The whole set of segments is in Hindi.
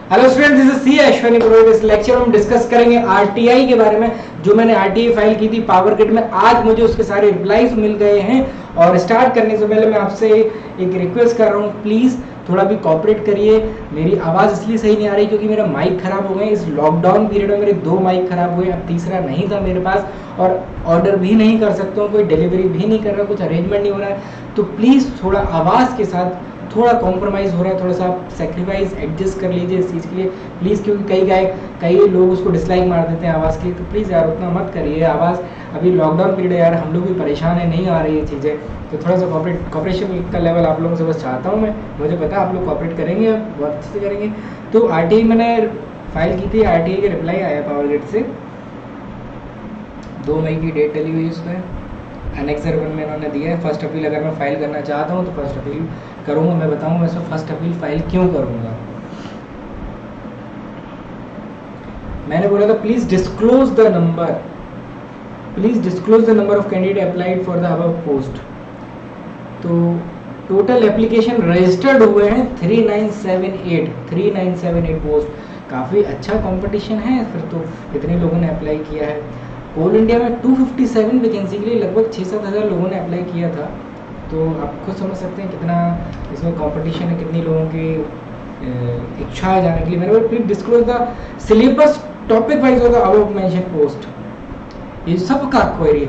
Hello student, this is C Ashwini Purohit. इस लेक्चर में हम डिस्कस करेंगे आरटीआई के बारे में। जो मैंने आरटीआई फाइल की थी पावर ग्रिड में, आज मुझे उसके सारे रिप्लाईज मिल गए हैं। और स्टार्ट करने से पहले मैं आपसे एक रिक्वेस्ट कर रहा हूँ, प्लीज़ थोड़ा भी कॉपरेट करिए। मेरी आवाज़ इसलिए सही नहीं आ रही क्योंकि मेरा माइक खराब हो गए। इस लॉकडाउन पीरियड में मेरे 2 माइक खराब हुए, अब तीसरा नहीं था मेरे पास, और ऑर्डर भी नहीं कर सकता हूँ, कोई डिलीवरी भी नहीं कर रहा, कुछ अरेंजमेंट नहीं हो रहा है। तो प्लीज़ थोड़ा आवाज़ के साथ थोड़ा कॉम्प्रोमाइज़ हो रहा है, थोड़ा सा आप सेक्रीफाइस एडजस्ट कर लीजिए इस चीज़ के लिए प्लीज़। क्योंकि कई लोग उसको डिसलाइक मार देते हैं आवाज़ के लिए, तो प्लीज़ यार उतना मत करिए। आवाज़ अभी लॉकडाउन पीरियड है यार, हम लोग भी परेशान है, नहीं आ रही ये चीज़ें, तो थोड़ा सा कॉपरेशन का लेवल आप लोगों से बस चाहता हूँ मैं। मुझे पता है आप लोग कॉपरेट करेंगे, बहुत अच्छे से करेंगे। तो आरटीआई मैंने फाइल की थी, आरटीआई का रिप्लाई आया पावर ग्रिड से, 2 मई की डेट डली हुई उसमें, एनेक्सर 1 में इन्होंने दिया है। फर्स्ट अपील अगर मैं फाइल करना चाहता हूँ तो फर्स्ट अपील करूँगा। मैं बताऊँगा वैसे फर्स्ट अपील फाइल क्यों करूँगा। मैंने बोला था please disclose the number, please disclose the number of candidate applied for the above post. तो टोटल एप्लीकेशन रजिस्टर्ड हुए हैं 3978 पोस्ट। काफ़ी अच्छा कंपटीशन है फिर तो, इतने लोगों ने अप्लाई किया है। ऑल इंडिया में 257 वैकेंसी के लिए लगभग 6-7 हज़ार लोगों ने अप्लाई किया था। तो आप खुद समझ सकते हैं कितना इसमें कंपटीशन है, कितनी लोगों की इच्छा है जाने के लिए। मैंने please disclose the syllabus topic wise होगा अबव मेंशन पोस्ट। ये सबका क्वेरी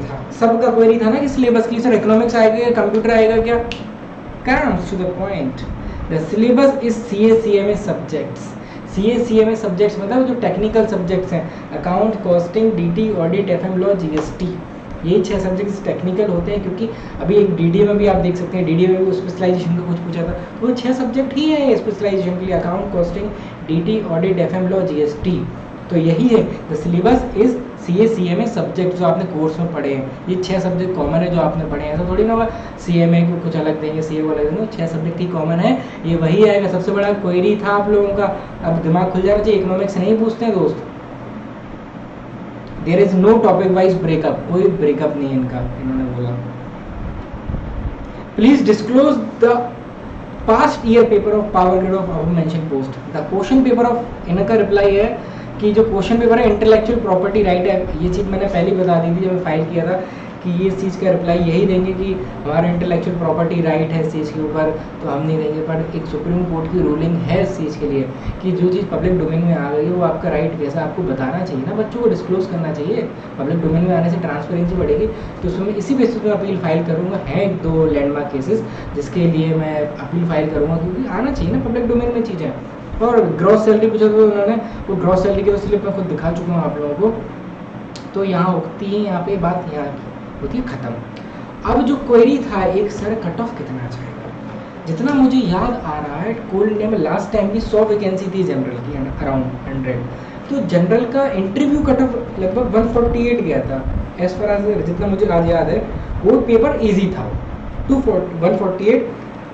था ना कि सिलेबस के लिए सर इकोनॉमिक्स आएगा, कंप्यूटर आएगा क्या? Comes to the point, the syllabus is CA-CMA subjects. CA-CMA subjects मतलब जो टेक्निकल सब्जेक्ट्स हैं, account, costing, DT, audit, FM law, GST, ये 6 सब्जेक्ट्स टेक्निकल होते हैं। क्योंकि अभी एक DDA में भी आप देख सकते हैं, DDA में भी स्पेशलाइजेशन का कुछ पूछा था, तो वो 6 सब्जेक्ट ही है स्पेशलाइजेशन के लिए, account, costing, DT, audit, FM law, GST। तो यही है the syllabus is CA-CMA subject जो आपने कोर्स में पढ़े हैं। ये 6 सब्जेक्ट कॉमन है जो आपने पढ़े हैं, ऐसा थोड़ी ना होगा CMA को कुछ अलग देंगे, CA को अलग देंगे। 6 सब्जेक्ट ही कॉमन है, ये वही आएगा। सबसे बड़ा क्वेरी था आप लोगों का, अब दिमाग खुल जाना चाहिए। इकोनॉमिक्स नहीं पूछते हैं दोस्त, there is no topic wise breakup, कोई ब्रेकअप नहीं है इनका। इन्होंने बोला please disclose the past year paper of power grid of above mention post. The question paper of, इनका रिप्लाई है कि जो क्वेश्चन पेपर है इंटेलेक्चुअल प्रॉपर्टी राइट है। ये चीज़ मैंने पहले बता दी थी जब मैं फाइल किया था कि ये चीज़ का रिप्लाई यही देंगे कि हमारा इंटेलेक्चुअल प्रॉपर्टी राइट है इस चीज़ के ऊपर, तो हम नहीं देंगे। पर एक सुप्रीम कोर्ट की रूलिंग है इस चीज़ के लिए कि जो चीज़ पब्लिक डोमेन में आ गई है वो आपका राइट कैसा आपको बताना चाहिए ना, बच्चों को डिस्क्लोज करना चाहिए। पब्लिक डोमेन में आने से ट्रांसपेरेंसी बढ़ेगी। तो उसमें इसी बेसिस पर अपील फाइल करूँगा। हैं 2 लैंडमार्क केसेस जिसके लिए मैं अपील फाइल करूँगा, क्योंकि आना चाहिए ना पब्लिक डोमेन में चीज़ें। और ग्रॉस सैलरी पूछा तो उन्होंने, वो ग्रॉस सैलरी की स्लिप मैं खुद दिखा चुका हूँ आप लोगों को। तो यहाँ होती है, यहाँ पे बात यहाँ की होती है ख़त्म। अब जो क्वेरी था एक, सर कट ऑफ कितना जाएगा? जितना मुझे याद आ रहा है कोल इंडिया में लास्ट टाइम भी 100 वैकेंसी थी जनरल की, अराउंड 100। तो जनरल का इंटरव्यू कट ऑफ लगभग 148 गया था एज पर एज, जितना मुझे आज याद है। वो पेपर ईजी था, 148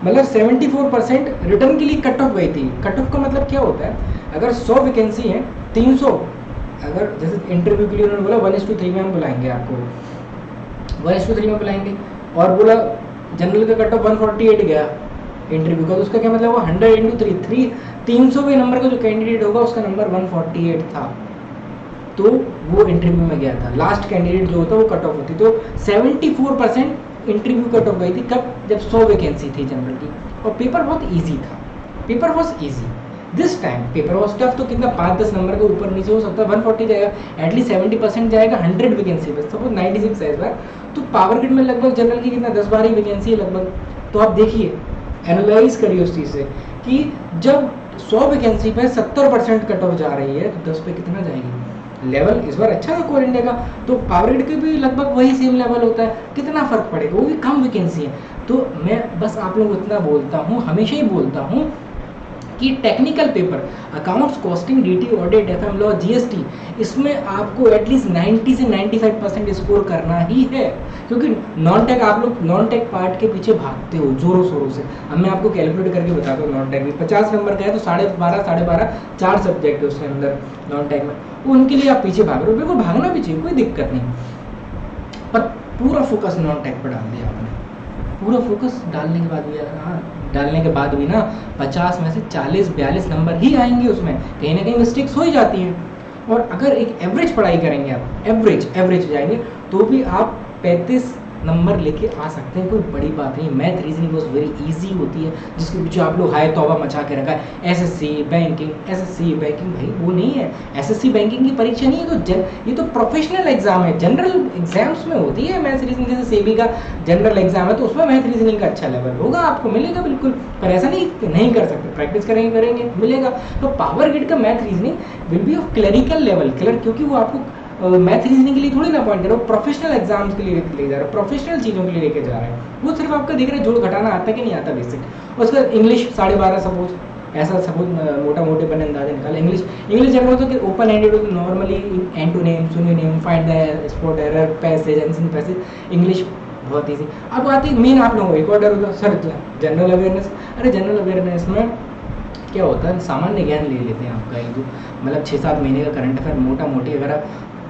मतलब 74% रिटर्न के लिए कट ऑफ गई थी। कट ऑफ का मतलब क्या होता है, अगर 100 वैकेंसी हैं 300, अगर जैसे इंटरव्यू के लिए उन्होंने बोला 1:3 में हम बुलाएंगे आपको, 1:3 में बुलाएंगे, और बोला जनरल का कट ऑफ 148 गया इंटरव्यू का, तो उसका क्या मतलब वो 100 × 300वें नंबर का जो कैंडिडेट होगा उसका नंबर 148 था, तो वो इंटरव्यू में गया था। लास्ट कैंडिडेट जो होता है वो कट ऑफ होती, तो 74% इंटरव्यू कट ऑफ गई थी। कब? जब 100 वैकेंसी थी जनरल की, और पेपर बहुत इजी था, paper was easy. This time paper was tough, तो कितना 5-10 नंबर के ऊपर नीचे हो सकता है, 140 जाएगा, एटलीस्ट 70% जाएगा 100 वैकेंसी पे। सपोज 96 है इस बार, तो पावर ग्रिड में लगभग जनरल की कितना 10-12 वैकेंसी है लगभग। तो आप देखिए, एनालाइज करिए उस चीज़ से कि जब 100 वैकेंसी पे 70% कट ऑफ जा रही है, तो 10 पे कितना जाएगी? लेवल इस बार अच्छा था कोल इंडिया का, तो पावर ग्रिड के भी लगभग वही सेम लेवल होता है। कितना फर्क पड़ेगा, वो भी कम वैकेंसी है। तो मैं बस आप लोगों को इतना बोलता हूँ, हमेशा ही बोलता हूँ कि technical paper accounts, costing, DT, audit, FM law, GST, इसमें आपको एटलीस्ट 90 से 95% स्कोर करना ही है। क्योंकि नॉन टेक, आप लोग नॉन टेक पार्ट के पीछे भागते हो जोरों शोरों से। अब मैं आपको कैलकुलेट करके बताता हूँ, नॉन टेक में 50 नंबर का है तो 12.5 4 सब्जेक्ट है उसके अंदर नॉन टेक में, उनके लिए आप पीछे भाग रहे हो। बिल्कुल भागना भी चाहिए, कोई दिक्कत नहीं, पर पूरा फोकस नॉन टेक पर डाल दिया आपने। पूरा फोकस डालने के बाद भी डालने के बाद भी ना 50 में से 40-42 नंबर ही आएंगे, उसमें कहीं ना कहीं मिस्टेक्स हो ही जाती हैं। और अगर एक एवरेज पढ़ाई करेंगे आप, एवरेज जाएंगे तो भी आप 35 नंबर लेके आ सकते हैं, कोई बड़ी बात नहीं। Math reasoning was very easy होती है, जिसके पीछे आप लोग हाय तौबा मचा के रखा है। एसएससी बैंकिंग भाई वो नहीं है। एसएससी बैंकिंग की परीक्षा नहीं है, तो ये तो प्रोफेशनल एग्जाम है, जनरल एग्जाम्स में होती है मैथ रीजनिंग। जैसे सेबी का जनरल एग्जाम है तो उसमें मैथ रीजनिंग का अच्छा लेवल होगा, आपको मिलेगा बिल्कुल। पर ऐसा नहीं कर सकते, प्रैक्टिस करेंगे मिलेगा। तो पावर ग्रिड का math reasoning will be of clerical level, क्योंकि वो आपको मैथ रीजनिंग के लिए थोड़ी ना पॉइंट कर रहा हो, प्रोफेशनल एग्जाम्स के लिए ले जा रहा है, प्रोफेशनल चीज़ों के लिए लेके जा रहा है। वो सिर्फ आपका देख रहे हैं जोड़ घटाना आता है कि नहीं आता बेसिक। उसका इंग्लिश 12.5 सपोज, ऐसा सपोज मोटा मोटे बने अंदाजा निकाले। इंग्लिश अगर हो तो ओपन एंडेड हो तो normally antonym, synonym, find the spot error, passage, unseen passage, English बहुत ईजी। अब आती है मेन आप लोगों को एक और डर होता है सर जनरल अवेयरनेस। अरे जनरल अवेयरनेस में क्या होता है, सामान्य ज्ञान ले लेते हैं आपका एक मतलब 6-7 महीने का करंट अफेयर मोटा मोटी।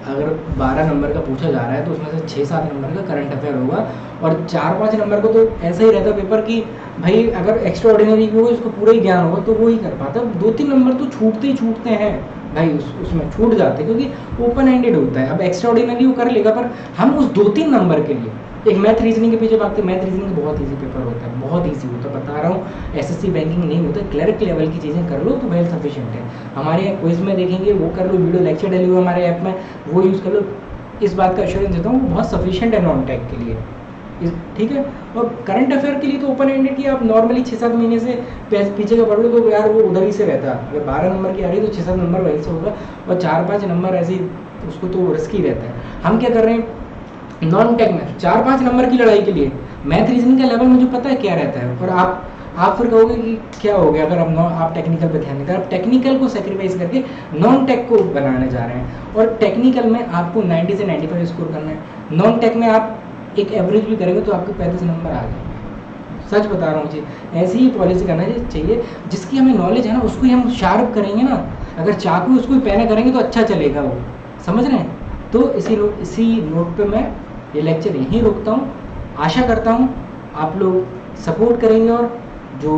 अगर 12 नंबर का पूछा जा रहा है तो उसमें से 6-7 नंबर का करंट अफेयर होगा, और 4-5 नंबर को तो ऐसा ही रहता पेपर कि भाई अगर एक्स्ट्रा ऑर्डिनरी भी हो उसको पूरा ही ज्ञान होगा तो वो ही कर पाता। 2-3 नंबर तो छूटते हैं भाई, उसमें छूट जाते हैं क्योंकि ओपन एंडेड होता है। अब एक्स्ट्रा ऑर्डिनरी वो कर लेगा, पर हम उस 2-3 नंबर के लिए एक मैथ रीजनिंग के पीछे भागते। मैथ रीजनिंग बहुत ईजी पेपर होता है, बहुत ईजी होता है, बता रहा हूँ। एसएससी बैंकिंग नहीं होता, क्लर्क लेवल की चीज़ें कर लो तो वेल सफिशिएंट है। हमारे क्विज में देखेंगे वो कर लो, वीडियो लेक्चर डली हुआ हमारे ऐप में वो यूज़ कर लो। इस बात का एश्योरेंस देता हूँ वो बहुत सफिशिएंट है नॉन टेक के लिए, ठीक है। और करंट अफेयर के लिए तो ओपन एंडेड की आप नॉर्मली 6-7 महीने से पीछे का पढ़ो तो यार वो उधर ही से रहता है। अगर 12 नंबर की आ रही है तो 6-7 नंबर वहीं से होगा, और 4-5 नंबर ऐसे ही उसको तो रिस्की रहता है। हम क्या कर रहे हैं नॉन टेक में 4-5 नंबर की लड़ाई के लिए मैथ रीजनिंग का लेवल मुझे पता है क्या रहता है। और आप फिर कहोगे कि क्या हो गया अगर आप टेक्निकल पे ध्यान देते हैं। आप टेक्निकल को सेक्रीफाइस करके नॉन टेक को बनाने जा रहे हैं, और टेक्निकल में आपको 90 से 95 स्कोर करना है। नॉन टेक में आप एक एवरेज भी करेंगे तो आपके 35 नंबर आ जाएंगे। सच बता रहा हूँ जी, ऐसी ही पॉलिसी करना चाहिए। जिसकी हमें नॉलेज है ना उसको ही हम शार्प करेंगे ना, अगर चाकू उसको पैना करेंगे तो अच्छा चलेगा वो, समझ रहे हैं। तो इसी नोट पे मैं ये लेक्चर यहीं रोकता हूँ। आशा करता हूँ आप लोग सपोर्ट करेंगे, और जो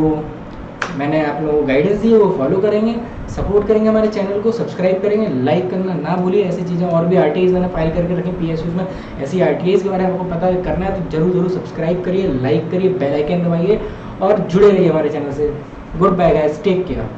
मैंने आप लोगों को गाइडेंस दी है वो फॉलो करेंगे, सपोर्ट करेंगे, हमारे चैनल को सब्सक्राइब करेंगे, लाइक करना ना भूलिए। ऐसी चीज़ें और भी आरटीआईज मैंने फाइल करके रखें पीएसयूज में, ऐसी आरटीआईज के बारे में आपको पता करना है तो जरूर सब्सक्राइब करिए, लाइक करिए, बेल आइकन दबाइए और जुड़े रहिए हमारे चैनल से। Good bye guys, take care.